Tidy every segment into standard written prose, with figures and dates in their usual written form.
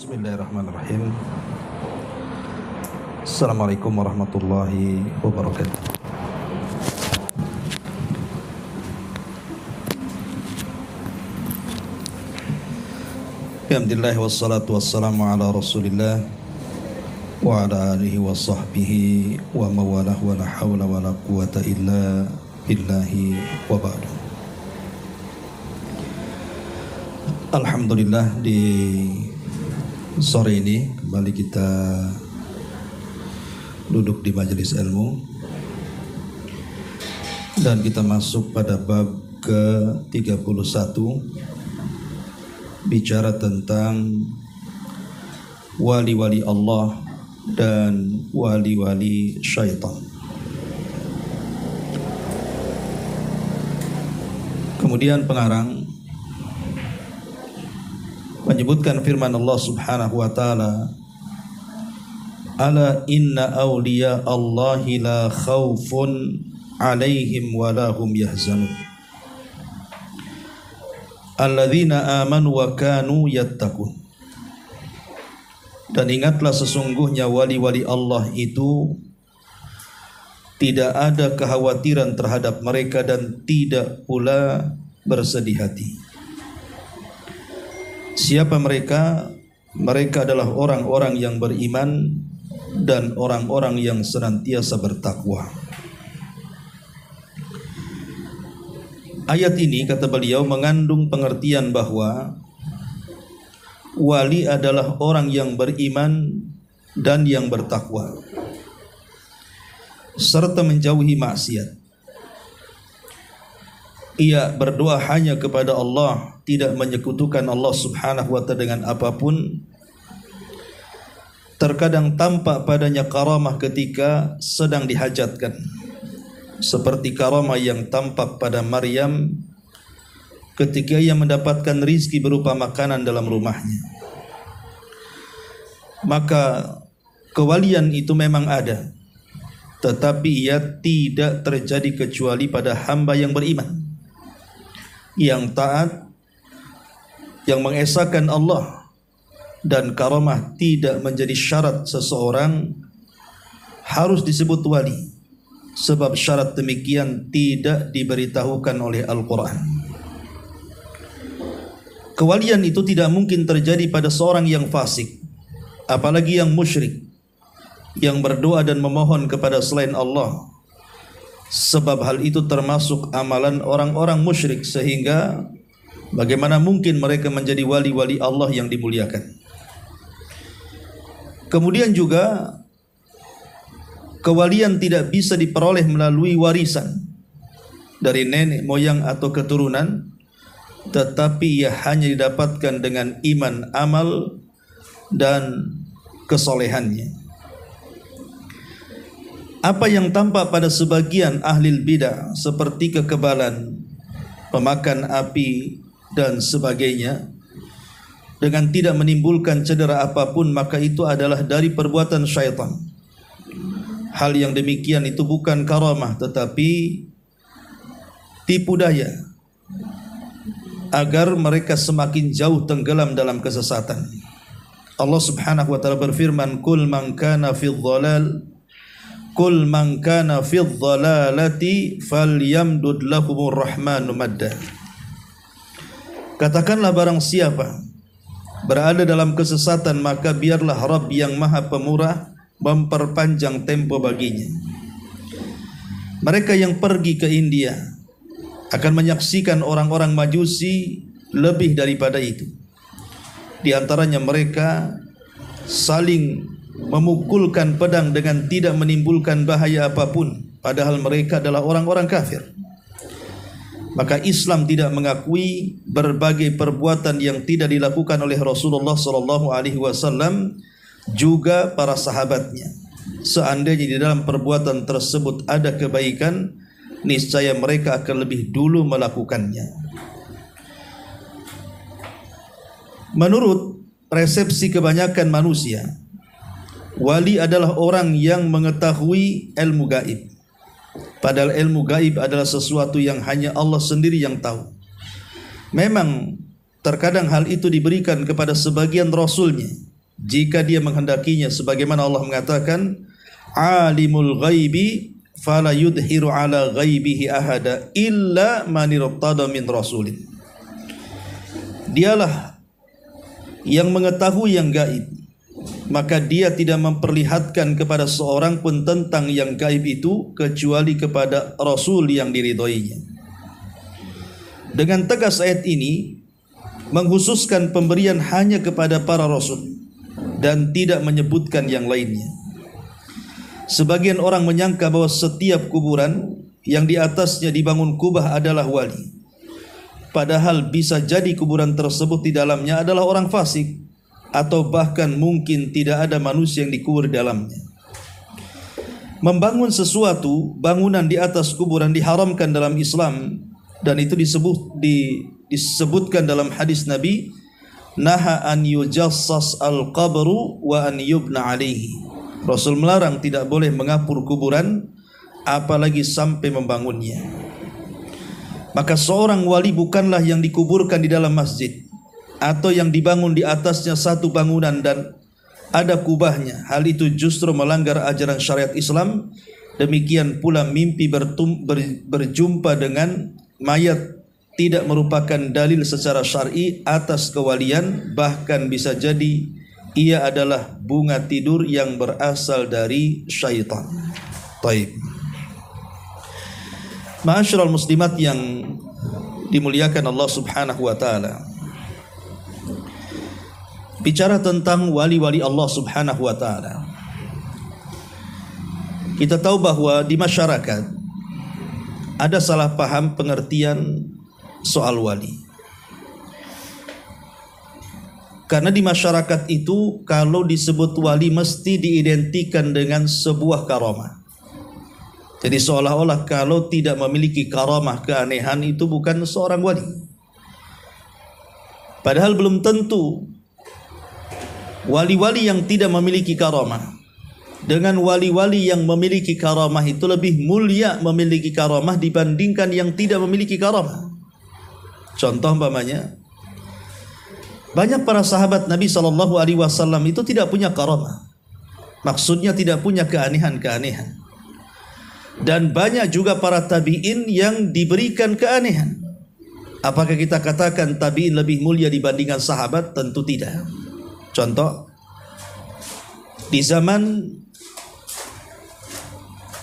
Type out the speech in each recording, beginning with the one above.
Bismillahirrahmanirrahim. Assalamualaikum warahmatullahi wabarakatuh. Alhamdulillah wassalatu wassalamu ala Rasulillah wa ala alihi wa sahbihi wa mawalah wa la hawla wa la quwata illa billahi wa ba'du. Alhamdulillah, di sore ini kembali kita duduk di majelis ilmu dan kita masuk pada bab ke-31, bicara tentang wali-wali Allah dan wali-wali syaitan. Kemudian pengarang menyebutkan firman Allah Subhanahu wa taala, ala inna awliya Allahi la khawfun alaihim wa la hum yahzanun alladzina amanu wa kanu yattaqun. Dan ingatlah, sesungguhnya wali-wali Allah itu tidak ada kekhawatiran terhadap mereka dan tidak pula bersedih hati. Siapa mereka? Mereka adalah orang-orang yang beriman dan orang-orang yang senantiasa bertakwa. Ayat ini, kata beliau, mengandung pengertian bahwa wali adalah orang yang beriman dan yang bertakwa serta menjauhi maksiat. Ia berdoa hanya kepada Allah, tidak menyekutukan Allah Subhanahu wa ta'ala dengan apapun. Terkadang tampak padanya karamah ketika sedang dihajatkan, seperti karamah yang tampak pada Maryam ketika ia mendapatkan rizki berupa makanan dalam rumahnya. Maka kewalian itu memang ada, tetapi ia tidak terjadi kecuali pada hamba yang beriman, yang taat, yang mengesahkan Allah. Dan karamah tidak menjadi syarat seseorang harus disebut wali, sebab syarat demikian tidak diberitahukan oleh Al-Quran. Kewalian itu tidak mungkin terjadi pada seorang yang fasik, apalagi yang musyrik, yang berdoa dan memohon kepada selain Allah, sebab hal itu termasuk amalan orang-orang musyrik, sehingga bagaimana mungkin mereka menjadi wali-wali Allah yang dimuliakan. Kemudian juga kewalian tidak bisa diperoleh melalui warisan dari nenek moyang atau keturunan, tetapi ia hanya didapatkan dengan iman, amal, dan kesolehannya. Apa yang tampak pada sebagian ahli bidah seperti kekebalan, pemakan api, dan sebagainya, dengan tidak menimbulkan cedera apapun, maka itu adalah dari perbuatan syaitan. Hal yang demikian itu bukan karamah, tetapi tipu daya agar mereka semakin jauh tenggelam dalam kesesatan. Allah Subhanahu wa ta'ala berfirman, Qul man kana fid dhalalati falyamdud lahumur rahmanu madda. Katakanlah, barang siapa berada dalam kesesatan, maka biarlah Rabb yang Maha Pemurah memperpanjang tempo baginya. Mereka yang pergi ke India akan menyaksikan orang-orang Majusi lebih daripada itu. Di antaranya mereka saling memukulkan pedang dengan tidak menimbulkan bahaya apapun, padahal mereka adalah orang-orang kafir. Maka Islam tidak mengakui berbagai perbuatan yang tidak dilakukan oleh Rasulullah SAW, juga para sahabatnya. Seandainya di dalam perbuatan tersebut ada kebaikan, niscaya mereka akan lebih dulu melakukannya. Menurut resepsi kebanyakan manusia, wali adalah orang yang mengetahui ilmu gaib. Padahal ilmu gaib adalah sesuatu yang hanya Allah sendiri yang tahu. Memang terkadang hal itu diberikan kepada sebagian rasulnya, jika dia menghendakinya, sebagaimana Allah mengatakan alimul ghaibi fala yudhiru ala ghaibihi ahada illa man irtada min rasulin. Dialah yang mengetahui yang gaib, maka dia tidak memperlihatkan kepada seorang pun tentang yang gaib itu kecuali kepada Rasul yang diridhoinya. Dengan tegas ayat ini mengkhususkan pemberian hanya kepada para Rasul dan tidak menyebutkan yang lainnya. Sebagian orang menyangka bahwa setiap kuburan yang di atasnya dibangun kubah adalah wali. Padahal bisa jadi kuburan tersebut di dalamnya adalah orang fasik, atau bahkan mungkin tidak ada manusia yang dikubur di dalamnya. Membangun sesuatu bangunan di atas kuburan diharamkan dalam Islam, dan itu disebutkan dalam hadis Nabi, naha an yujassas al-qabru wa an yubna alaihi. Rasul melarang tidak boleh mengapur kuburan apalagi sampai membangunnya. Maka seorang wali bukanlah yang dikuburkan di dalam masjid atau yang dibangun di atasnya satu bangunan dan ada kubahnya. Hal itu justru melanggar ajaran syariat Islam. Demikian pula mimpi berjumpa dengan mayat tidak merupakan dalil secara syar'i atas kewalian, bahkan bisa jadi ia adalah bunga tidur yang berasal dari syaitan. Taib. Ma'asyiral muslimat yang dimuliakan Allah Subhanahu wa taala. Bicara tentang wali-wali Allah Subhanahu wa taala, kita tahu bahwa di masyarakat ada salah paham pengertian soal wali. Karena di masyarakat itu kalau disebut wali mesti diidentikan dengan sebuah karamah. Jadi seolah-olah kalau tidak memiliki karamah, keanehan, itu bukan seorang wali. Padahal belum tentu. Wali-wali yang tidak memiliki karamah dengan wali-wali yang memiliki karamah itu lebih mulia memiliki karamah dibandingkan yang tidak memiliki karamah. Contoh umpamanya, banyak para sahabat Nabi SAW itu tidak punya karamah. Maksudnya tidak punya keanehan-keanehan. Dan banyak juga para tabi'in yang diberikan keanehan. Apakah kita katakan tabi'in lebih mulia dibandingkan sahabat? Tentu tidak. Contoh, di zaman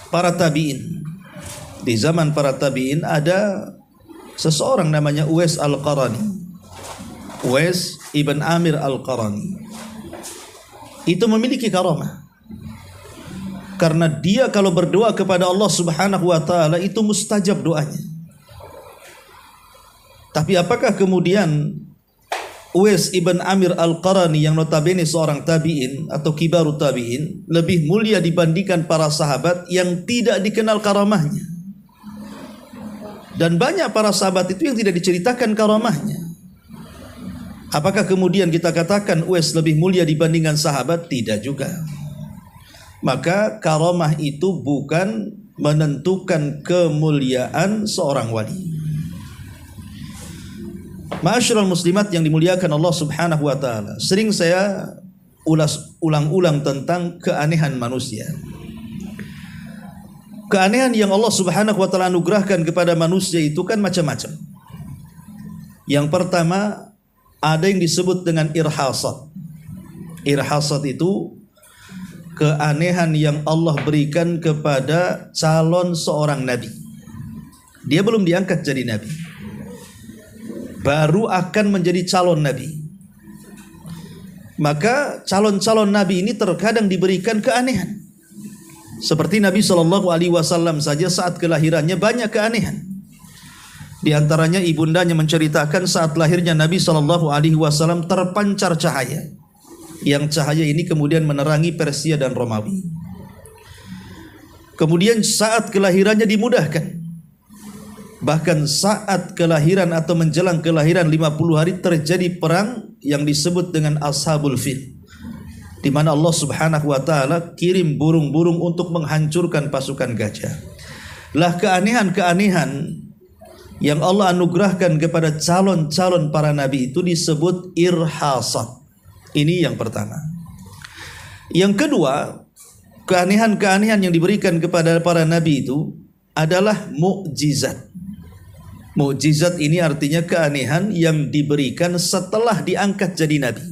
para tabi'in ada seseorang namanya Uwais Al-Qarani. Uwais ibn Amir Al-Qarani itu memiliki karamah. Karena dia kalau berdoa kepada Allah Subhanahu wa taala itu mustajab doanya. Tapi apakah kemudian Uwais ibn Amir Al-Qarani yang notabene seorang tabi'in atau kibarut tabi'in lebih mulia dibandingkan para sahabat yang tidak dikenal karamahnya? Dan banyak para sahabat itu yang tidak diceritakan karamahnya. Apakah kemudian kita katakan Uwais lebih mulia dibandingkan sahabat? Tidak juga. Maka karamah itu bukan menentukan kemuliaan seorang wali. Ma'asyiral muslimat yang dimuliakan Allah Subhanahu wa taala, sering saya ulang-ulang tentang keanehan manusia. Keanehan yang Allah Subhanahu wa taala anugerahkan kepada manusia itu kan macam-macam. Yang pertama, ada yang disebut dengan irhasat. Irhasat itu keanehan yang Allah berikan kepada calon seorang nabi. Dia belum diangkat jadi nabi, baru akan menjadi calon nabi. Maka calon-calon nabi ini terkadang diberikan keanehan. Seperti Nabi SAW saja saat kelahirannya banyak keanehan. Di antaranya ibundanya menceritakan saat lahirnya Nabi SAW terpancar cahaya. Yang cahaya ini kemudian menerangi Persia dan Romawi. Kemudian saat kelahirannya dimudahkan. Bahkan saat kelahiran atau menjelang kelahiran 50 hari terjadi perang yang disebut dengan Ashabul Fil, di mana Allah Subhanahu wa taala kirim burung-burung untuk menghancurkan pasukan gajah. Lah keanehan-keanehan yang Allah anugerahkan kepada calon-calon para nabi itu disebut irhasat. Ini yang pertama. Yang kedua, keanehan-keanehan yang diberikan kepada para nabi itu adalah mukjizat. Mukjizat ini artinya keanehan yang diberikan setelah diangkat jadi nabi.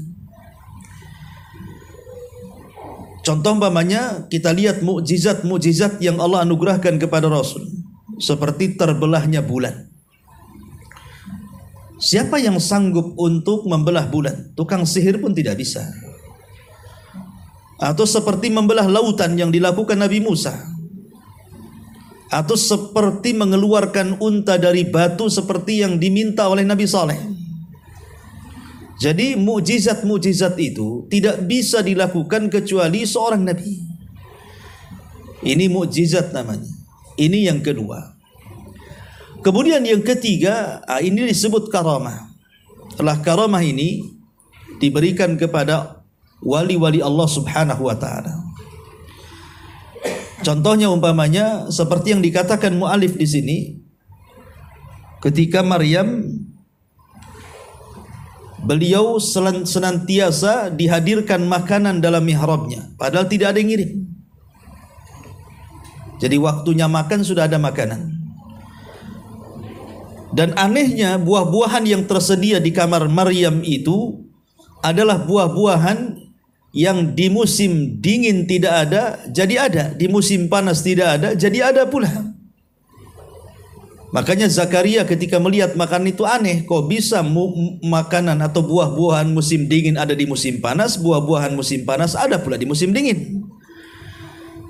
Contoh umpamanya kita lihat mukjizat-mukjizat yang Allah anugerahkan kepada Rasul, seperti terbelahnya bulan. Siapa yang sanggup untuk membelah bulan? Tukang sihir pun tidak bisa. Atau seperti membelah lautan yang dilakukan Nabi Musa. Atau seperti mengeluarkan unta dari batu seperti yang diminta oleh Nabi Saleh. Jadi mukjizat-mukjizat itu tidak bisa dilakukan kecuali seorang nabi. Ini mukjizat namanya. Ini yang kedua. Kemudian yang ketiga, ini disebut karamah. Setelah karamah ini diberikan kepada wali-wali Allah Subhanahu wa taala. Contohnya umpamanya seperti yang dikatakan mu'alif di sini, ketika Maryam, beliau senantiasa dihadirkan makanan dalam mihrabnya, padahal tidak ada yang ngirim. Jadi waktunya makan sudah ada makanan. Dan anehnya buah-buahan yang tersedia di kamar Maryam itu adalah buah-buahan yang di musim dingin tidak ada, jadi ada. Di musim panas tidak ada, jadi ada pula. Makanya Zakaria ketika melihat makanan itu aneh, kok bisa makanan atau buah-buahan musim dingin ada di musim panas, buah-buahan musim panas ada pula di musim dingin.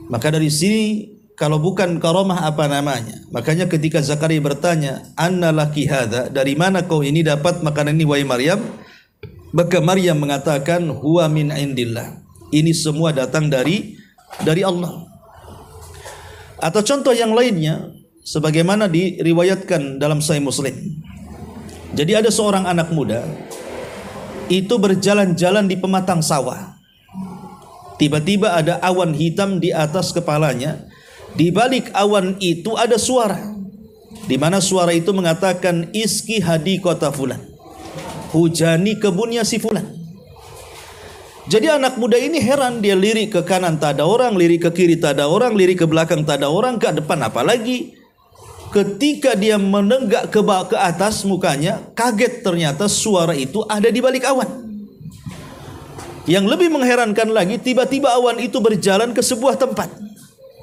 Maka dari sini kalau bukan karamah apa namanya? Makanya ketika Zakaria bertanya, "Anna laki hadza?" Dari mana kau ini dapat makanan ini wahai Maryam? Maka Maryam mengatakan, "Huwa min indillah." Ini semua datang dari Allah. Atau contoh yang lainnya sebagaimana diriwayatkan dalam Sahih Muslim. Jadi ada seorang anak muda itu berjalan-jalan di pematang sawah. Tiba-tiba ada awan hitam di atas kepalanya. Di balik awan itu ada suara, di mana suara itu mengatakan, "Iski hadiqata fulan." Hujani kebunnya si fulan. Jadi anak muda ini heran, dia lirik ke kanan tak ada orang, lirik ke kiri tak ada orang, lirik ke belakang tak ada orang, ke depan apalagi. Ketika dia menenggak ke atas mukanya, kaget ternyata suara itu ada di balik awan. Yang lebih mengherankan lagi, tiba-tiba awan itu berjalan ke sebuah tempat.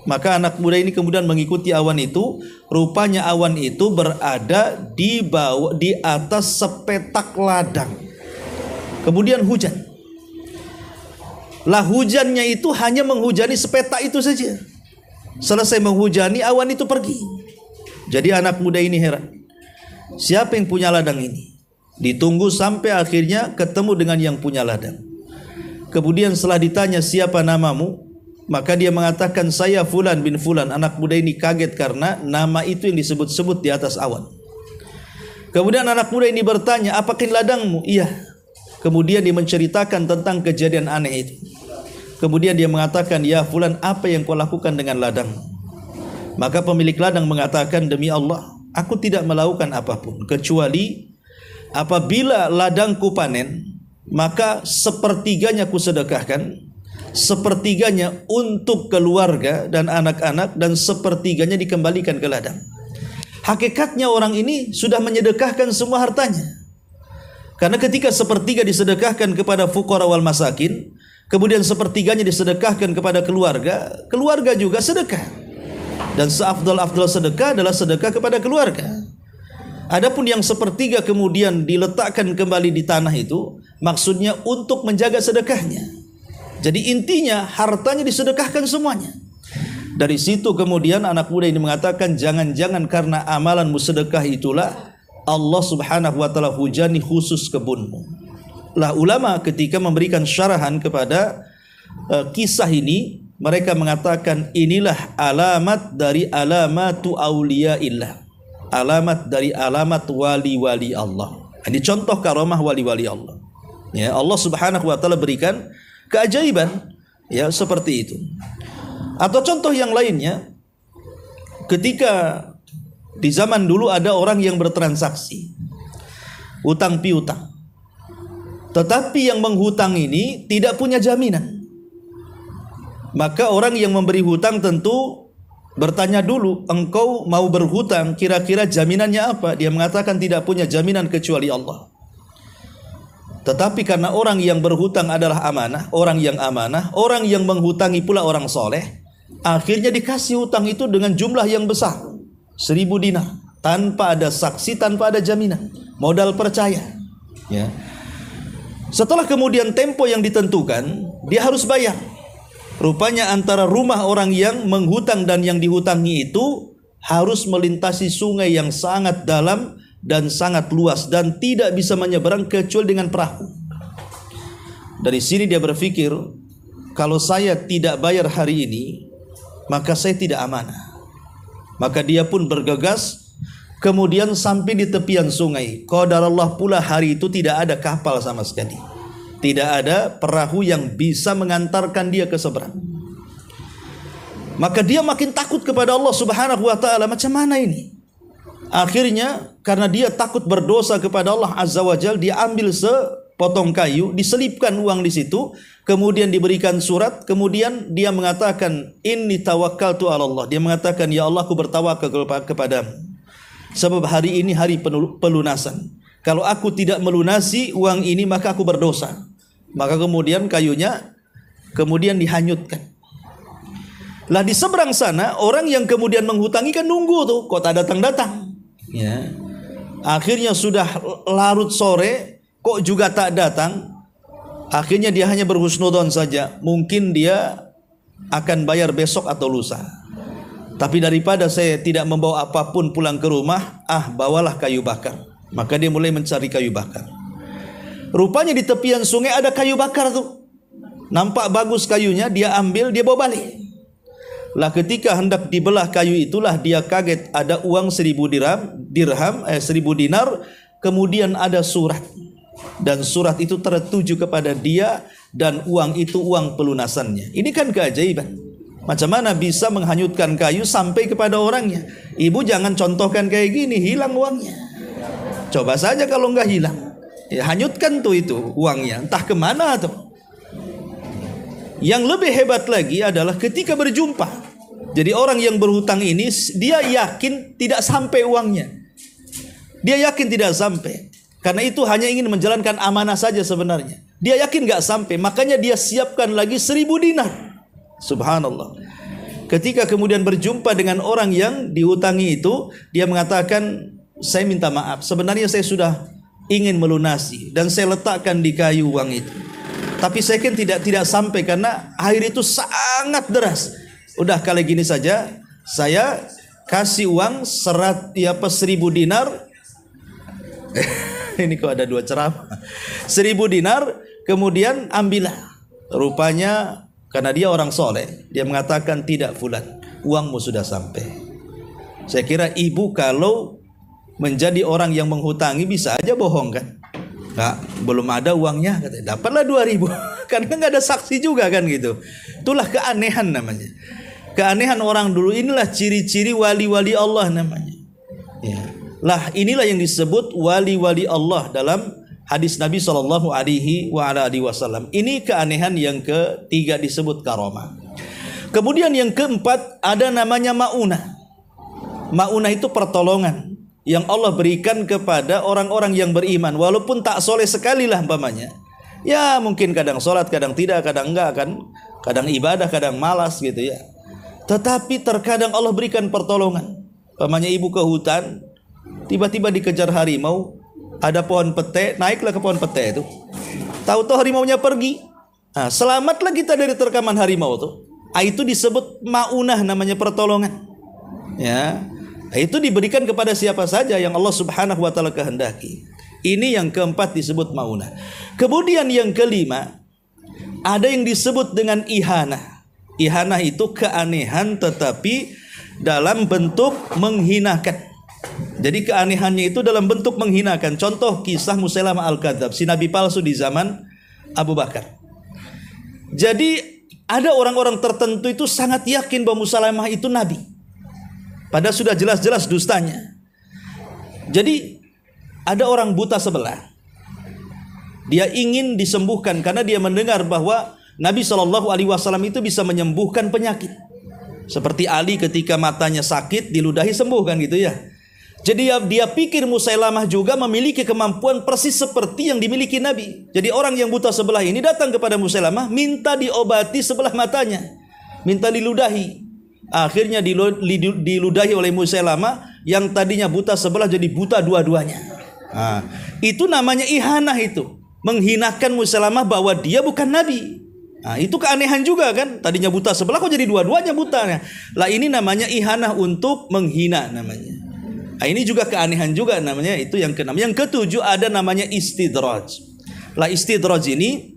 Maka anak muda ini kemudian mengikuti awan itu. Rupanya awan itu berada di atas sepetak ladang. Kemudian hujan. Lah hujannya itu hanya menghujani sepetak itu saja. Selesai menghujani, awan itu pergi. Jadi anak muda ini heran, siapa yang punya ladang ini? Ditunggu sampai akhirnya ketemu dengan yang punya ladang. Kemudian setelah ditanya, "Siapa namamu?" Maka dia mengatakan, "Saya Fulan bin Fulan." Anak muda ini kaget karena nama itu yang disebut-sebut di atas awan. Kemudian anak muda ini bertanya, "Apakah ladangmu?" "Iya." Kemudian dia menceritakan tentang kejadian aneh itu. Kemudian dia mengatakan, "Ya Fulan, apa yang kau lakukan dengan ladangmu?" Maka pemilik ladang mengatakan, "Demi Allah, aku tidak melakukan apapun kecuali apabila ladangku panen, maka sepertiganya ku sedekahkan, sepertiganya untuk keluarga dan anak-anak, dan sepertiganya dikembalikan ke ladang." Hakikatnya orang ini sudah menyedekahkan semua hartanya. Karena ketika sepertiga disedekahkan kepada fuqara wal masakin, kemudian sepertiganya disedekahkan kepada keluarga, keluarga juga sedekah. Dan seafdal-afdal sedekah adalah sedekah kepada keluarga. Adapun yang sepertiga kemudian diletakkan kembali di tanah itu, maksudnya untuk menjaga sedekahnya. Jadi intinya hartanya disedekahkan semuanya. Dari situ kemudian anak muda ini mengatakan, jangan-jangan karena amalanmu sedekah itulah Allah Subhanahu wa taala hujani khusus kebunmu. Lah ulama ketika memberikan syarahan kepada kisah ini, mereka mengatakan inilah alamat dari alamatu auliyaillah. Alamat dari alamat wali-wali Allah. Ini contoh karamah wali-wali Allah. Ya, Allah Subhanahu wa taala berikan keajaiban ya seperti itu. Atau contoh yang lainnya, ketika di zaman dulu ada orang yang bertransaksi utang piutang, tetapi yang menghutang ini tidak punya jaminan. Maka orang yang memberi hutang tentu bertanya dulu, engkau mau berhutang, kira-kira jaminannya apa? Dia mengatakan tidak punya jaminan kecuali Allah. Tetapi karena orang yang berhutang adalah amanah, orang yang amanah, orang yang menghutangi pula orang soleh, akhirnya dikasih hutang itu dengan jumlah yang besar, 1000 dinar, tanpa ada saksi, tanpa ada jaminan, modal percaya. Ya. Setelah kemudian tempo yang ditentukan, dia harus bayar. Rupanya antara rumah orang yang menghutang dan yang dihutangi itu harus melintasi sungai yang sangat dalam dan sangat luas dan tidak bisa menyeberang kecuali dengan perahu. Dari sini dia berpikir, kalau saya tidak bayar hari ini, maka saya tidak amanah. Maka dia pun bergegas, kemudian sampai di tepian sungai. Qadarullah pula hari itu tidak ada kapal sama sekali. Tidak ada perahu yang bisa mengantarkan dia ke seberang. Maka dia makin takut kepada Allah Subhanahu wa taala. Macam mana ini? Akhirnya karena dia takut berdosa kepada Allah Azza wa Jalla, dia ambil sepotong kayu, diselipkan uang di situ, kemudian diberikan surat, kemudian dia mengatakan, inni tawakkaltu 'ala Allah. Dia mengatakan, ya Allah, aku bertawakal kepadamu. Sebab hari ini hari pelunasan. Kalau aku tidak melunasi uang ini, maka aku berdosa. Maka kemudian kayunya kemudian dihanyutkan. Lah di seberang sana orang yang kemudian menghutangi kan nunggu tuh, kok tak datang-datang. Ya. Akhirnya sudah larut sore, kok juga tak datang. Akhirnya dia hanya berhusnudon saja. Mungkin dia akan bayar besok atau lusa. Tapi daripada saya tidak membawa apapun pulang ke rumah, bawalah kayu bakar. Maka dia mulai mencari kayu bakar. Rupanya di tepian sungai ada kayu bakar tuh. Nampak bagus kayunya, dia ambil, dia bawa balik. Lah ketika hendak dibelah kayu itulah dia kaget, ada uang 1000 dinar, kemudian ada surat. Dan surat itu tertuju kepada dia dan uang itu uang pelunasannya. Ini kan keajaiban. Macam mana bisa menghanyutkan kayu sampai kepada orangnya? Ibu jangan contohkan kayak gini, hilang uangnya. Coba saja kalau nggak hilang, ya hanyutkan tuh itu uangnya, entah kemana tuh. Yang lebih hebat lagi adalah ketika berjumpa. Jadi orang yang berhutang ini, dia yakin tidak sampai uangnya. Dia yakin tidak sampai. Karena itu hanya ingin menjalankan amanah saja sebenarnya. Dia yakin nggak sampai, makanya dia siapkan lagi 1000 dinar. Subhanallah. Ketika kemudian berjumpa dengan orang yang dihutangi itu, dia mengatakan, saya minta maaf, sebenarnya saya sudah ingin melunasi dan saya letakkan di kayu uang itu. Tapi saya kan tidak sampai karena air itu sangat deras. Udah kali gini saja, saya kasih uang 1000 dinar. Ini kok ada dua ceramah. 1000 dinar, kemudian ambillah. Rupanya karena dia orang soleh, dia mengatakan, tidak fulan, uangmu sudah sampai. Saya kira ibu kalau menjadi orang yang menghutangi bisa aja bohong kan? Nggak, belum ada uangnya, katanya. Dapatlah 2000, karena nggak ada saksi juga kan gitu. Itulah keanehan namanya. Keanehan orang dulu, inilah ciri-ciri wali-wali Allah namanya. Ya. Lah inilah yang disebut wali-wali Allah dalam hadis Nabi SAW. Ini keanehan yang ketiga disebut karomah. Kemudian yang keempat ada namanya ma'unah. Ma'unah itu pertolongan yang Allah berikan kepada orang-orang yang beriman, walaupun tak soleh sekali lah umpamanya. Ya mungkin kadang sholat, kadang tidak, kadang enggak kan, kadang ibadah, kadang malas gitu ya. Tetapi terkadang Allah berikan pertolongan. Umpamanya ibu ke hutan, tiba-tiba dikejar harimau, ada pohon pete, naiklah ke pohon pete itu. Tahu-tahu harimaunya pergi. Nah, selamatlah kita dari terkaman harimau itu. Itu disebut ma'unah, namanya pertolongan. Ya. Itu diberikan kepada siapa saja yang Allah Subhanahu wa taala kehendaki. Ini yang keempat disebut maunah. Kemudian yang kelima ada yang disebut dengan ihanah. Ihanah itu keanehan tetapi dalam bentuk menghinakan. Jadi keanehannya itu dalam bentuk menghinakan. Contoh kisah Musailamah al-Kadzdzab, si nabi palsu di zaman Abu Bakar. Jadi ada orang-orang tertentu itu sangat yakin bahwa Musailamah itu nabi. Padahal sudah jelas-jelas dustanya. Jadi ada orang buta sebelah. Dia ingin disembuhkan karena dia mendengar bahwa Nabi SAW itu bisa menyembuhkan penyakit. Seperti Ali ketika matanya sakit diludahi sembuh kan gitu ya. Jadi dia pikir Musailamah juga memiliki kemampuan persis seperti yang dimiliki Nabi. Jadi orang yang buta sebelah ini datang kepada Musailamah minta diobati sebelah matanya, minta diludahi. Akhirnya diludahi oleh Musailamah yang tadinya buta sebelah jadi buta dua-duanya. Nah, itu namanya ihanah, itu menghinakan Musailamah bahwa dia bukan Nabi. Nah, itu keanehan juga kan. Tadinya buta sebelah kok jadi dua-duanya buta. Lah ini namanya ihanah, untuk menghina namanya. Nah, ini juga keanehan juga namanya. Itu yang keenam. Yang ketujuh ada namanya istidraj. Lah istidraj ini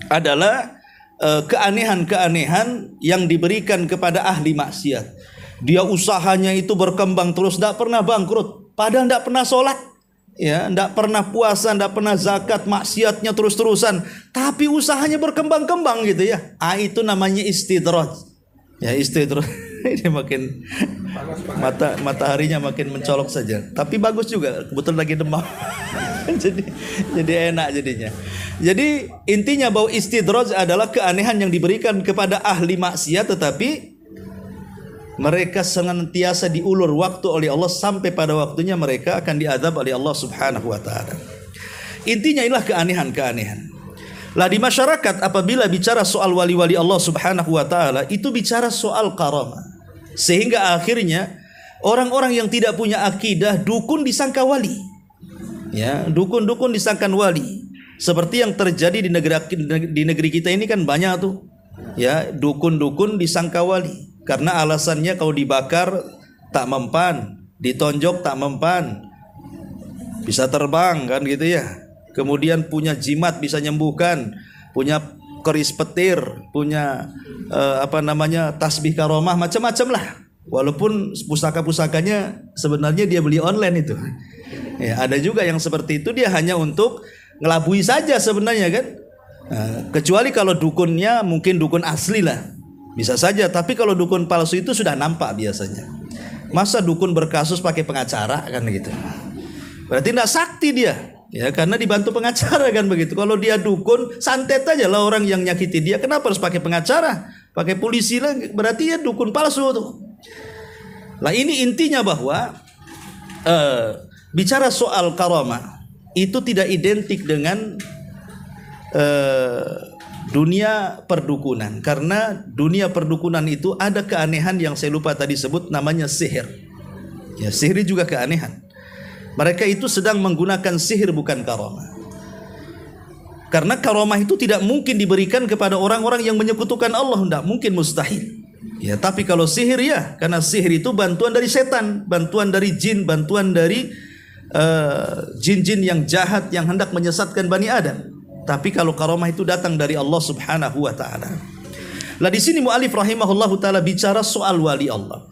adalah keanehan-keanehan yang diberikan kepada ahli maksiat. Dia usahanya itu berkembang terus, tidak pernah bangkrut, padahal tidak pernah sholat, ya, tidak pernah puasa, tidak pernah zakat, maksiatnya terus-terusan, tapi usahanya berkembang-kembang gitu ya. Itu namanya istidraj. Ya, istidraj. Ini makin mataharinya makin mencolok saja, tapi bagus juga, kebetulan lagi demam. jadi enak jadinya. Jadi intinya bahwa istidraj adalah keanehan yang diberikan kepada ahli maksiat, tetapi mereka senantiasa diulur waktu oleh Allah sampai pada waktunya mereka akan diazab oleh Allah Subhanahu wa taala. Intinya inilah keanehan-keanehan. Lah di masyarakat apabila bicara soal wali-wali Allah Subhanahu wa taala, itu bicara soal karamah. Sehingga akhirnya orang-orang yang tidak punya akidah, dukun disangka wali. Ya, dukun-dukun disangkan wali. Seperti yang terjadi di negeri kita ini kan banyak tuh. Ya, dukun-dukun disangka wali. Karena alasannya kalau dibakar tak mempan, ditonjok tak mempan, bisa terbang kan gitu ya. Kemudian punya jimat bisa nyembuhkan, punya keris petir, punya tasbih karomah, macam-macam lah. Walaupun pusaka-pusakanya sebenarnya dia beli online itu. Ya, ada juga yang seperti itu, dia hanya untuk ngelabui saja sebenarnya kan. Kecuali kalau dukunnya mungkin dukun asli lah, bisa saja. Tapi kalau dukun palsu itu sudah nampak biasanya. Masa dukun berkasus pakai pengacara kan gitu. Berarti tidak sakti dia. Ya, karena dibantu pengacara kan begitu. Kalau dia dukun, santet aja lah orang yang nyakiti dia. Kenapa harus pakai pengacara? Pakai polisi lah, berarti ya dukun palsu tuh. Lah ini intinya bahwa bicara soal karamah itu tidak identik dengan dunia perdukunan. Karena dunia perdukunan itu ada keanehan yang saya lupa tadi sebut, namanya sihir. Ya, sihir juga keanehan. Mereka itu sedang menggunakan sihir, bukan karamah. Karena karamah itu tidak mungkin diberikan kepada orang-orang yang menyekutukan Allah, tidak mungkin, mustahil. Ya, tapi kalau sihir ya, karena sihir itu bantuan dari setan, bantuan dari jin, bantuan dari jin-jin yang jahat yang hendak menyesatkan Bani Adam. Tapi kalau karamah itu datang dari Allah Subhanahu wa taala. Lah di sini mu'alif rahimahullahu taala bicara soal wali Allah.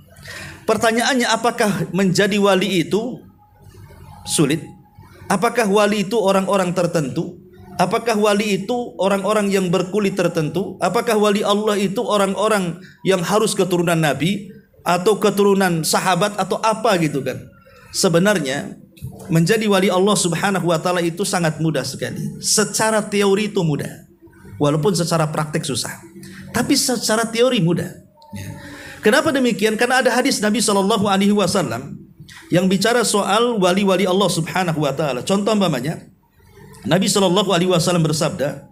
Pertanyaannya, apakah menjadi wali itu sulit? Apakah wali itu orang-orang tertentu? Apakah wali itu orang-orang yang berkulit tertentu? Apakah wali Allah itu orang-orang yang harus keturunan Nabi atau keturunan sahabat atau apa gitu kan? Sebenarnya menjadi wali Allah Subhanahu wa taala itu sangat mudah sekali. Secara teori itu mudah. Walaupun secara praktek susah. Tapi secara teori mudah. Kenapa demikian? Karena ada hadis Nabi SAW yang bicara soal wali-wali Allah Subhanahu wa taala. Contoh umpamanya, Nabi SAW bersabda,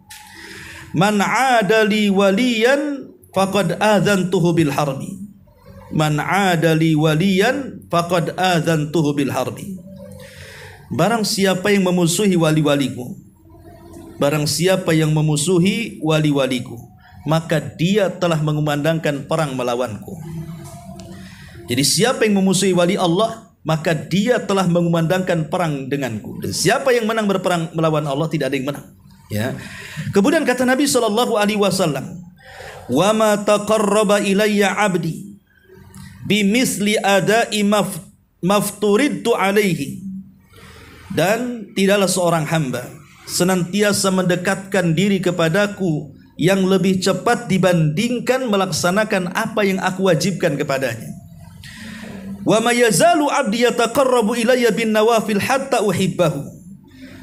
"Man 'adali waliyan faqad adzantuhu bil harbi. Man 'adali waliyan faqad adzantuhu bil harbi." Barang siapa yang memusuhi wali-waliku, barang siapa yang memusuhi wali-waliku, maka dia telah mengumandangkan perang melawanku. Jadi siapa yang memusuhi wali Allah, maka dia telah mengumandangkan perang denganku. Dan siapa yang menang berperang melawan Allah, tidak ada yang menang. Ya. Kemudian kata Nabi SAW, "Wa ma taqarraba ilayya 'abdi bimisli ada'i mafturidtu alaihi." Dan tidaklah seorang hamba senantiasa mendekatkan diri kepadaku yang lebih cepat dibandingkan melaksanakan apa yang aku wajibkan kepadanya. Wa ma yazalu 'abdi yataqarrabu ilayya bin nawafil hatta uhibbahu.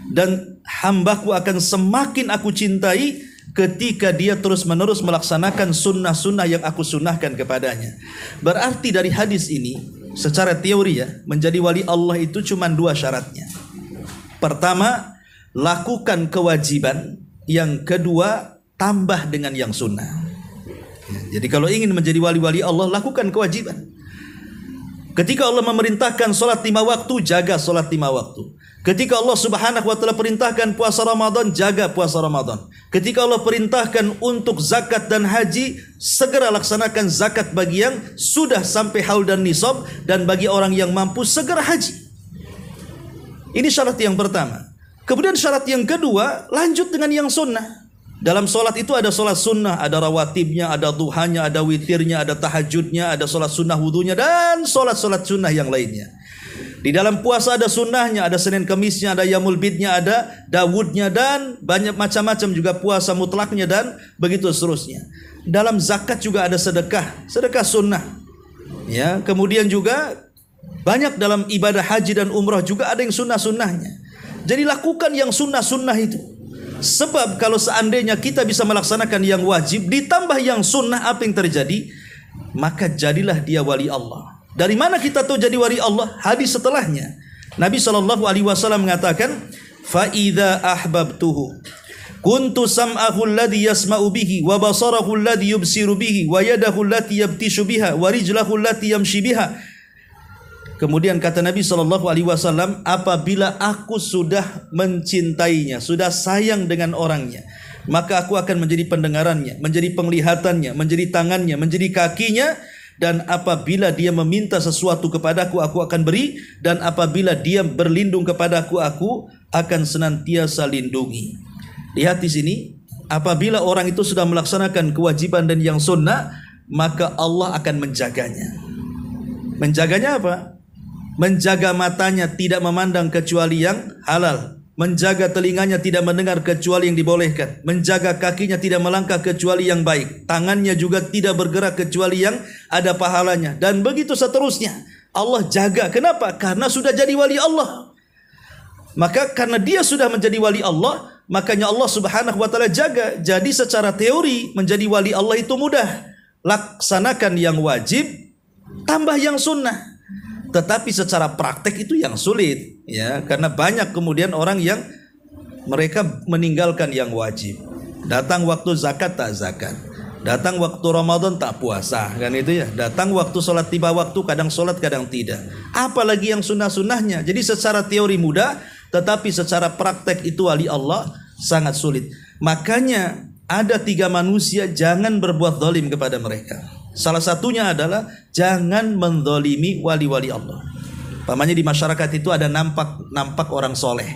Dan hambaku akan semakin aku cintai ketika dia terus-menerus melaksanakan sunnah-sunnah yang aku sunnahkan kepadanya. Berarti dari hadis ini, secara teori ya, menjadi wali Allah itu cuma 2 syaratnya. Pertama, lakukan kewajiban. Yang kedua, tambah dengan yang sunnah. Jadi kalau ingin menjadi wali-wali Allah, lakukan kewajiban. Ketika Allah memerintahkan solat 5 waktu, jaga solat 5 waktu. Ketika Allah subhanahu wa ta'ala perintahkan puasa Ramadan, jaga puasa Ramadan. Ketika Allah perintahkan untuk zakat dan haji, segera laksanakan zakat bagi yang sudah sampai haul dan nisab, dan bagi orang yang mampu segera haji. Ini syarat yang pertama. Kemudian syarat yang kedua, lanjut dengan yang sunnah. Dalam solat itu ada solat sunnah, ada rawatibnya, ada duhanya, ada witirnya, ada tahajudnya, ada solat sunnah wudunya, dan solat-solat sunnah yang lainnya. Di dalam puasa ada sunnahnya, ada Senin Kemisnya, ada Yamul Bidnya, ada Dawudnya, dan banyak macam-macam juga puasa mutlaknya, dan begitu seterusnya. Dalam zakat juga ada sedekah, sedekah sunnah. Ya, kemudian juga banyak dalam ibadah haji dan umrah juga ada yang sunnah-sunnahnya. Jadi lakukan yang sunnah-sunnah itu. Sebab kalau seandainya kita bisa melaksanakan yang wajib ditambah yang sunnah, apa yang terjadi? Maka jadilah dia wali Allah. Dari mana kita tahu jadi wali Allah? Hadis setelahnya. Nabi SAW mengatakan, fa idza ahbabtuhu kuntu sam'ahu alladhi yasma'u bihi wa basarahu alladhi yubsiru bihi wa yadahu allati yabtishu biha wa rijlahu allati yamshi biha. Kemudian kata Nabi SAW, apabila aku sudah mencintainya, sudah sayang dengan orangnya, maka aku akan menjadi pendengarannya, menjadi penglihatannya, menjadi tangannya, menjadi kakinya. Dan apabila dia meminta sesuatu kepadaku, aku akan beri. Dan apabila dia berlindung kepadaku, aku akan senantiasa lindungi. Lihat di sini, apabila orang itu sudah melaksanakan kewajiban dan yang sunnah, maka Allah akan menjaganya. Menjaganya apa? Menjaga matanya tidak memandang kecuali yang halal, menjaga telinganya tidak mendengar kecuali yang dibolehkan, menjaga kakinya tidak melangkah kecuali yang baik, tangannya juga tidak bergerak kecuali yang ada pahalanya, dan begitu seterusnya. Allah jaga. Kenapa? Karena sudah jadi wali Allah. Maka karena dia sudah menjadi wali Allah, makanya Allah subhanahu wa ta'ala jaga. Jadi secara teori menjadi wali Allah itu mudah. Laksanakan yang wajib, tambah yang sunnah. Tetapi secara praktek itu yang sulit, ya, karena banyak kemudian orang yang mereka meninggalkan yang wajib. Datang waktu zakat tak zakat, datang waktu Ramadan tak puasa, kan itu ya. Datang waktu sholat tiba waktu, kadang sholat kadang tidak. Apalagi yang sunnah-sunnahnya. Jadi secara teori mudah, tetapi secara praktek itu wali Allah sangat sulit. Makanya ada 3 manusia, jangan berbuat zalim kepada mereka. Salah satunya adalah jangan menzalimi wali-wali Allah. Pamannya di masyarakat itu ada nampak orang soleh.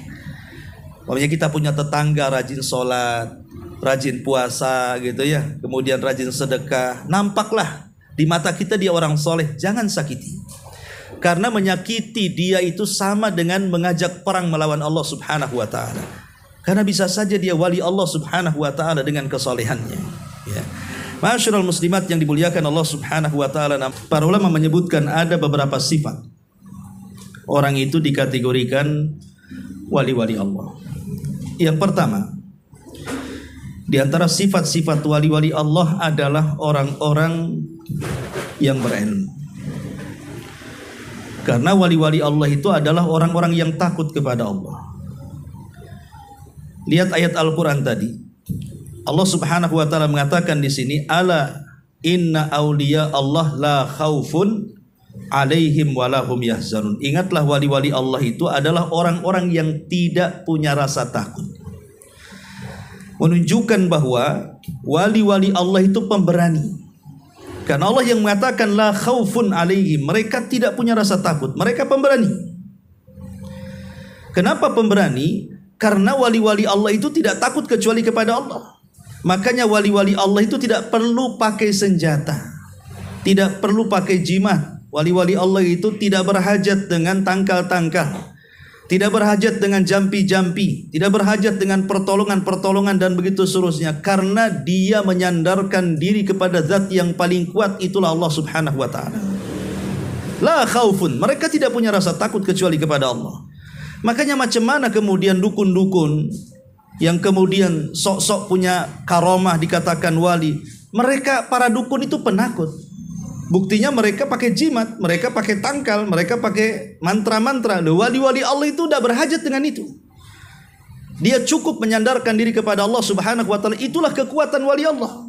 Pamannya kita punya tetangga rajin sholat, rajin puasa gitu ya, kemudian rajin sedekah. Nampaklah di mata kita dia orang soleh. Jangan sakiti. Karena menyakiti dia itu sama dengan mengajak perang melawan Allah subhanahu wa ta'ala. Karena bisa saja dia wali Allah subhanahu wa ta'ala dengan kesolehannya, ya. Masyarul muslimat yang dimuliakan Allah subhanahu wa ta'ala, para ulama menyebutkan ada beberapa sifat orang itu dikategorikan wali-wali Allah. Yang pertama, di antara sifat-sifat wali-wali Allah adalah orang-orang yang berilmu. Karena wali-wali Allah itu adalah orang-orang yang takut kepada Allah. Lihat ayat Al-Quran tadi. Allah subhanahu wa ta'ala mengatakan di sini, ala inna awliya Allah la khaufun alaihim walahum yahzanun. Ingatlah wali-wali Allah itu adalah orang-orang yang tidak punya rasa takut. Menunjukkan bahwa wali-wali Allah itu pemberani. Karena Allah yang mengatakan la khaufun alaihim, mereka tidak punya rasa takut, mereka pemberani. Kenapa pemberani? Karena wali-wali Allah itu tidak takut kecuali kepada Allah. Makanya wali-wali Allah itu tidak perlu pakai senjata, tidak perlu pakai jimat. Wali-wali Allah itu tidak berhajat dengan tangkal-tangkal, tidak berhajat dengan jampi-jampi, tidak berhajat dengan pertolongan-pertolongan dan begitu seterusnya. Karena dia menyandarkan diri kepada zat yang paling kuat, itulah Allah subhanahu wa ta'ala. La khaufun, mereka tidak punya rasa takut kecuali kepada Allah. Makanya macam mana kemudian dukun-dukun yang kemudian sok-sok punya karomah dikatakan wali. Mereka para dukun itu penakut. Buktinya mereka pakai jimat, mereka pakai tangkal, mereka pakai mantra-mantra. Wali-wali Allah itu udah berhajat dengan itu. Dia cukup menyandarkan diri kepada Allah Subhanahu wa taala. Itulah kekuatan wali Allah.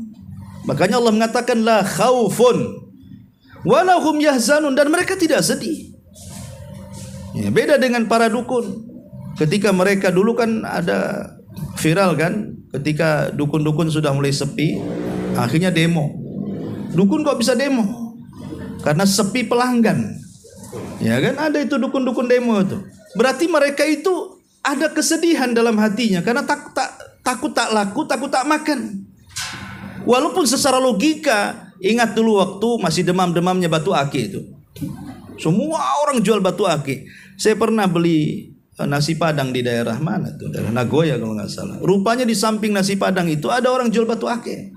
Makanya Allah mengatakan la khaufun wa lahum yahzanun, dan mereka tidak sedih. Ya, beda dengan para dukun. Ketika mereka dulu kan ada viral kan, ketika dukun-dukun sudah mulai sepi, akhirnya demo. Dukun kok bisa demo? Karena sepi pelanggan. Ya kan, ada itu dukun-dukun demo itu. Berarti mereka itu ada kesedihan dalam hatinya karena takut tak laku, takut tak makan. Walaupun secara logika, ingat dulu waktu masih demam-demamnya batu ake itu. Semua orang jual batu ake. Saya pernah beli nasi padang di daerah mana tuh, daerah Nagoya kalau nggak salah. Rupanya di samping nasi padang itu ada orang jual batu ake.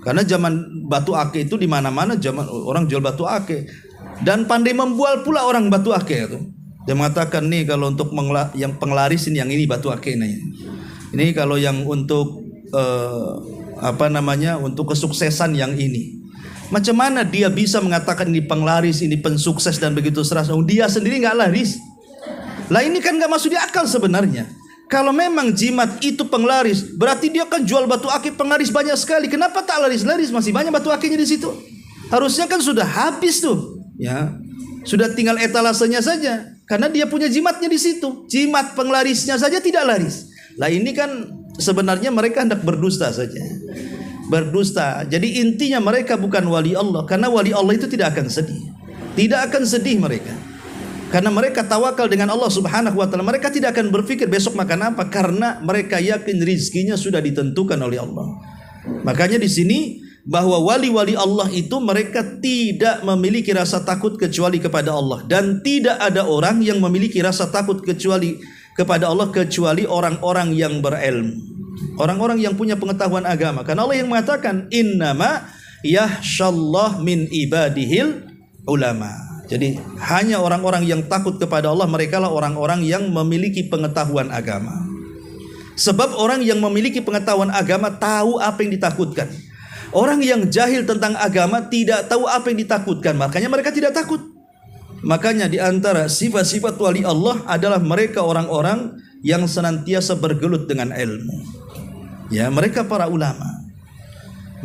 Karena zaman batu ake itu di mana-mana, zaman orang jual batu ake. Dan pandai membual pula orang batu ake itu. Dia mengatakan nih kalau untuk yang penglaris ini yang ini batu ake nih. Ini kalau yang untuk untuk kesuksesan yang ini. Macam mana dia bisa mengatakan ini penglaris, ini pensukses dan begitu seras? Dia sendiri nggak laris. Lah ini kan gak masuk di akal sebenarnya. Kalau memang jimat itu penglaris, berarti dia kan jual batu ake penglaris banyak sekali. Kenapa tak laris-laris? Masih banyak batu akenya di situ. Harusnya kan sudah habis tuh, ya. Sudah tinggal etalasenya saja, karena dia punya jimatnya di situ. Jimat penglarisnya saja tidak laris. Lah ini kan sebenarnya mereka hendak berdusta saja. Berdusta. Jadi intinya mereka bukan wali Allah, karena wali Allah itu tidak akan sedih. Tidak akan sedih mereka. Karena mereka tawakal dengan Allah Subhanahu wa taala. Mereka tidak akan berpikir besok makan apa, karena mereka yakin rizkinya sudah ditentukan oleh Allah. Makanya di sini bahwa wali-wali Allah itu mereka tidak memiliki rasa takut kecuali kepada Allah, dan tidak ada orang yang memiliki rasa takut kecuali kepada Allah kecuali orang-orang yang berilmu. Orang-orang yang punya pengetahuan agama. Karena Allah yang mengatakan innama yahsyallah min ibadihil ulama. Jadi hanya orang-orang yang takut kepada Allah, mereka lah orang-orang yang memiliki pengetahuan agama. Sebab orang yang memiliki pengetahuan agama tahu apa yang ditakutkan. Orang yang jahil tentang agama tidak tahu apa yang ditakutkan, makanya mereka tidak takut. Makanya di antara sifat-sifat wali Allah adalah mereka orang-orang yang senantiasa bergelut dengan ilmu. Ya, mereka para ulama.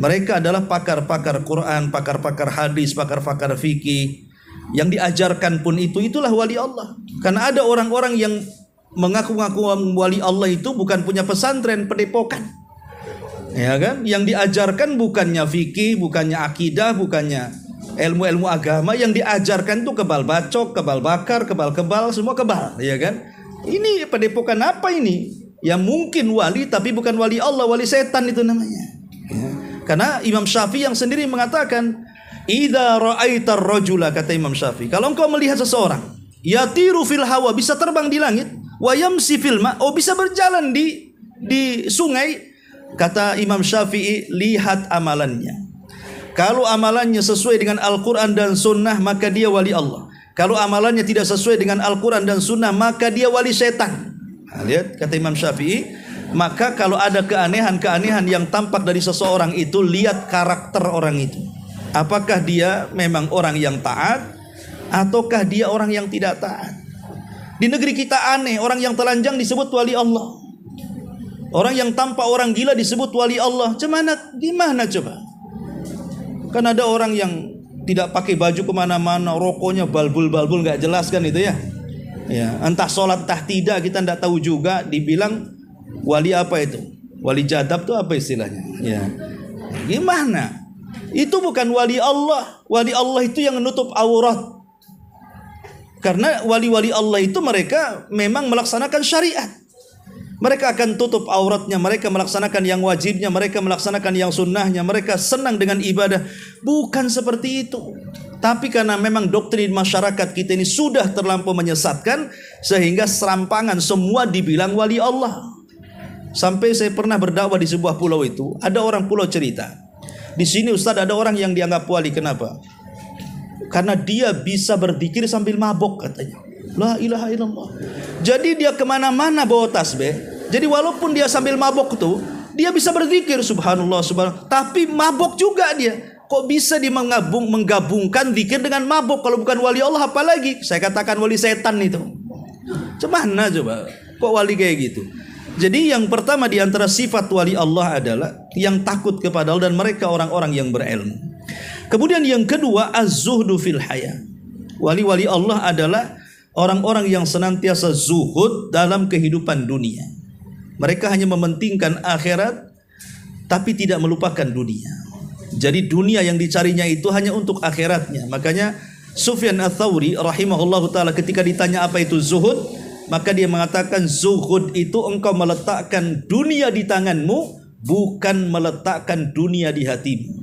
Mereka adalah pakar-pakar Quran, pakar-pakar hadis, pakar-pakar fikih. Yang diajarkan pun itulah wali Allah. Karena ada orang-orang yang mengaku-ngaku wali Allah itu bukan punya pesantren, pendepokan. Ya kan? Yang diajarkan bukannya fikih, bukannya akidah, bukannya ilmu-ilmu agama. Yang diajarkan itu kebal bacok, kebal bakar, kebal-kebal, semua kebal, ya kan? Ini pendepokan apa ini? Yang mungkin wali tapi bukan wali Allah, wali setan itu namanya. Ya. Karena Imam Syafi'i yang sendiri mengatakan, idza ra'aitar rajula, kata Imam Syafi'i, kalau engkau melihat seseorang yatiru fil hawa, bisa terbang di langit, wa yamsi fil ma, bisa berjalan di sungai, kata Imam Syafi'i, lihat amalannya. Kalau amalannya sesuai dengan Al-Quran dan Sunnah, maka dia wali Allah. Kalau amalannya tidak sesuai dengan Al-Quran dan Sunnah, maka dia wali setan. Nah, lihat kata Imam Syafi'i, maka kalau ada keanehan-keanehan yang tampak dari seseorang itu, lihat karakter orang itu. Apakah dia memang orang yang taat, ataukah dia orang yang tidak taat? Di negeri kita aneh, orang yang telanjang disebut wali Allah. Orang yang tampak orang gila disebut wali Allah. Gimana coba? Kan ada orang yang tidak pakai baju kemana-mana, rokoknya balbul-balbul nggak jelas kan itu ya. Ya, entah sholat entah tidak, kita tidak tahu juga. Dibilang wali apa itu? Wali jadab itu apa istilahnya? Ya, gimana? Itu bukan wali Allah. Wali Allah itu yang menutup aurat. Karena wali-wali Allah itu mereka memang melaksanakan syariat. Mereka akan tutup auratnya, mereka melaksanakan yang wajibnya, mereka melaksanakan yang sunnahnya, mereka senang dengan ibadah. Bukan seperti itu. Tapi karena memang doktrin masyarakat kita ini sudah terlampau menyesatkan, sehingga serampangan semua dibilang wali Allah. Sampai saya pernah berdakwah di sebuah pulau itu, ada orang pulau cerita, di sini Ustaz ada orang yang dianggap wali. Kenapa? Karena dia bisa berzikir sambil mabok katanya. La ilaha illallah. Jadi dia kemana-mana bawa tasbih, Jadi walaupun dia sambil mabok tuh, dia bisa berzikir subhanallah subhanallah, tapi mabok juga dia. Kok bisa dia menggabungkan zikir dengan mabok? Kalau bukan wali Allah apalagi? Saya katakan wali setan itu. Gimana coba? Kok wali kayak gitu? Jadi yang pertama di antara sifat wali Allah adalah yang takut kepada Allah, dan mereka orang-orang yang berilmu. Kemudian yang kedua, az-zuhdu fil haya. Wali-wali Allah adalah orang-orang yang senantiasa zuhud dalam kehidupan dunia. Mereka hanya mementingkan akhirat, tapi tidak melupakan dunia. Jadi dunia yang dicarinya itu hanya untuk akhiratnya. Makanya Sufyan Ats-Tsauri rahimahullahu ta'ala ketika ditanya apa itu zuhud, maka dia mengatakan zuhud itu engkau meletakkan dunia di tanganmu, bukan meletakkan dunia di hatimu.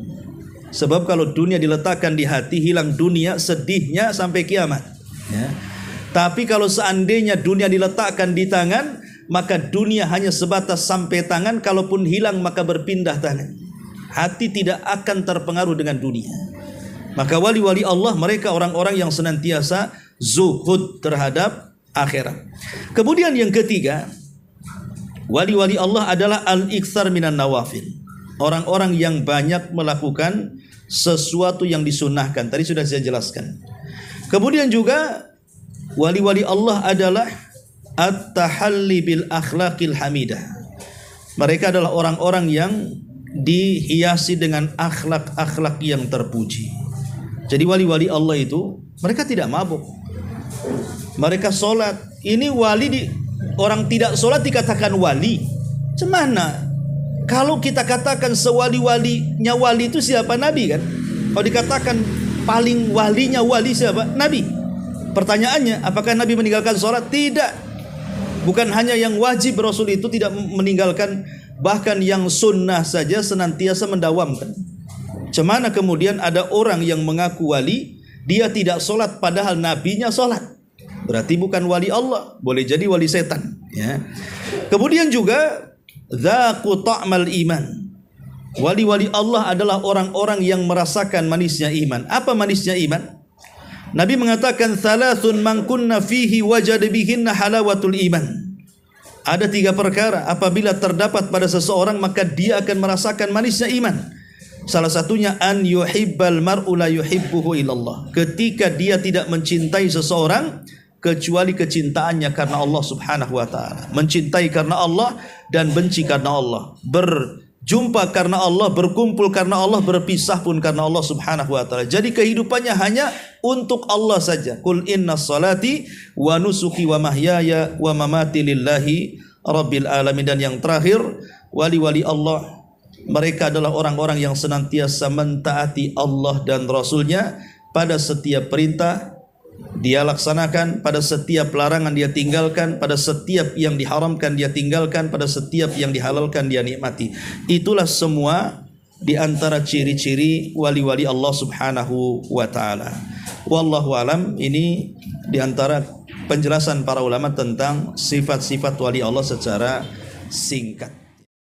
Sebab kalau dunia diletakkan di hati, hilang dunia, sedihnya sampai kiamat ya. Tapi kalau seandainya dunia diletakkan di tangan, maka dunia hanya sebatas sampai tangan. Kalaupun hilang maka berpindah tangan. Hati tidak akan terpengaruh dengan dunia. Maka wali-wali Allah mereka orang-orang yang senantiasa zuhud terhadap akhirat. Kemudian yang ketiga, wali-wali Allah adalah al-iktsar minan nawafil. Orang-orang yang banyak melakukan sesuatu yang disunnahkan. Tadi sudah saya jelaskan. Kemudian juga wali-wali Allah adalah at-tahalli bil akhlaqil hamidah. Mereka adalah orang-orang yang dihiasi dengan akhlak-akhlak yang terpuji. Jadi wali-wali Allah itu mereka tidak mabuk. Mereka sholat. Ini wali orang tidak sholat dikatakan wali. Cemana? Kalau kita katakan sewali-walinya wali itu siapa? Nabi kan? Kalau dikatakan paling walinya wali siapa? Nabi. Pertanyaannya, apakah Nabi meninggalkan sholat? Tidak. Bukan hanya yang wajib Rasul itu tidak meninggalkan, bahkan yang sunnah saja senantiasa mendawamkan. Cemana kemudian ada orang yang mengaku wali, dia tidak sholat padahal nabinya sholat. Berarti bukan wali Allah, boleh jadi wali setan ya. Kemudian juga dzaqu ta'mal iman. Wali-wali Allah adalah orang-orang yang merasakan manisnya iman. Apa manisnya iman? Nabi mengatakan thalathun man kunna fihi wajada bihinna halawatul iman. Ada 3 perkara apabila terdapat pada seseorang maka dia akan merasakan manisnya iman. Salah satunya an yuhibbal mar'u la yuhibbuhu illallah. Ketika dia tidak mencintai seseorang kecuali kecintaannya karena Allah Subhanahu wa taala. Mencintai karena Allah dan benci karena Allah. Berjumpa karena Allah, berkumpul karena Allah, berpisah pun karena Allah Subhanahu wa taala. Jadi kehidupannya hanya untuk Allah saja. Qul inna salati wa nusuki wa mahyaya wa mamati lillahi rabbil alamin. Dan yang terakhir, wali-wali Allah mereka adalah orang-orang yang senantiasa mentaati Allah dan Rasulnya. Pada setiap perintah dia laksanakan, pada setiap larangan dia tinggalkan, pada setiap yang diharamkan dia tinggalkan, pada setiap yang dihalalkan dia nikmati. Itulah semua di antara ciri-ciri wali-wali Allah Subhanahu wa taala. Wallahu alam. Ini di antara penjelasan para ulama tentang sifat-sifat wali Allah secara singkat.